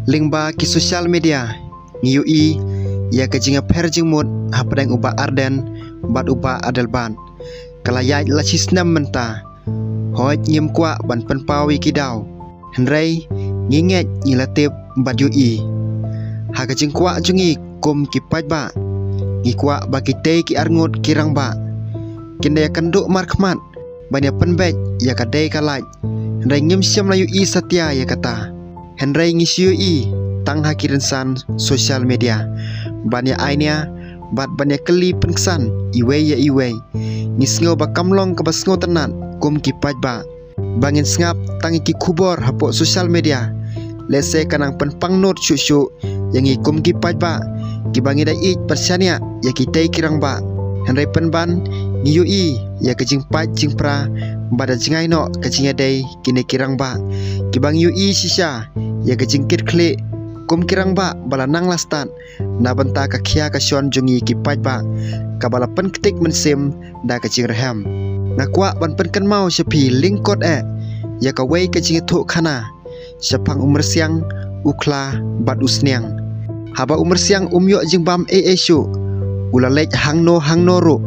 Lingba ki social media ngiyui ya kejinga perjing mut hapadang uba arden bat uba adelban kalayat lacisnam menta hoj ngim kwa ban penpawi kidau henrei nginget ngilatip bat yui ha kejing kwa jungi kum ki pajba ngi kwa ba kitei ki arngut kirang ba kinde kanduk markmat banya penbet ya kadai kalaj henrei ngim syam la yui satya ya kata henrei ngisiui tang hakiran san social media banya ainia bat banya keli pengsan iwe ya iwe ngisngo ba kamlong ke basngo tenan kum ki pajba bangin sngap tangi ki kubor hapok social media lese kanang penpang not syuk yang ikum ki pajba ki bangi da ik persania ya kitei kirang ba henrei penban ngiyui ya kejing paj jing pra bada jingai no kejing adai kine kirang ba ki bang yui sisa ya kejing kit kle kum kirang ba bala nang lastan na banta ka khia ka shon jungi ki paj ba ka bala pen ketik mensem da kejing rehem na kwa ban pen kan mau sepi lingkot ya ka wei kejing thu khana sepang umur siang ukla bat usniang haba umur siang umyo jing bam shu ula lej hangno ro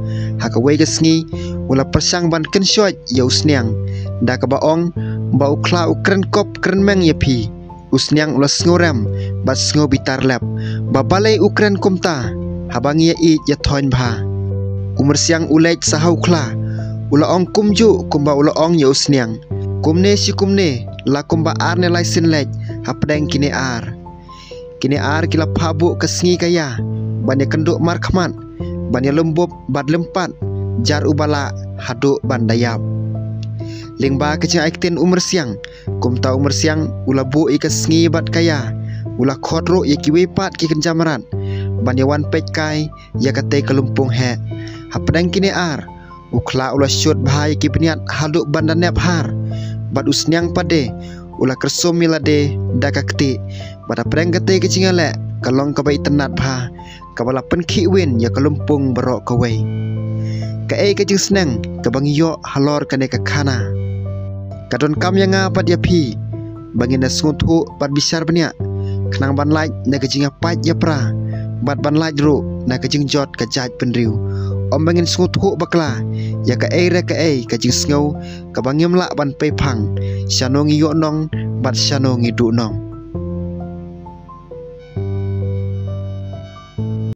ha ka wei gesngi ula persang ban ken shot ya usniang da ka baong ba ukla ukren kop kren meng ya pi usniang ula sngoram bat sngo bitar lap ba balai ukren kumta habangi ya i ya thoin bha umur siang ulej sahau kla ula ong kumju kumba ula ong ya usniang kumne si kumne la kumba arne laisen lej hapdeng kini ar kila phabu kesngi kaya banya kenduk markman banya lembub bad lempat jar ubala hadu bandayap lingba kecing aikten umur siang kumta umur siang ula bu ikesngi bat kaya ula khodro ya kiwe pat ki kenjamaran banya wan pej kai ya kate kelumpung he hapdeng kini ar ukla ula syut bahai ki peniat hadu bandanep har bat usniang pade ula kersum milade dakakti bata preng kate kecingale kalong kabai tenat bha kabala penkhi win ya kelumpung berok kawai ka kejing seneng kabang yo halor kane ka khana kadon kam yanga pat ya phi bangin nasnguthu pat bisar benya khnang ban laj na kejinga paj ya pra bat ban laj ru na kejing jot ka jaj penriu om bangin nguthu bakla ya ka re ka kejing sngo kabangim la ban pe phang shanong yo nong bat shanong du nong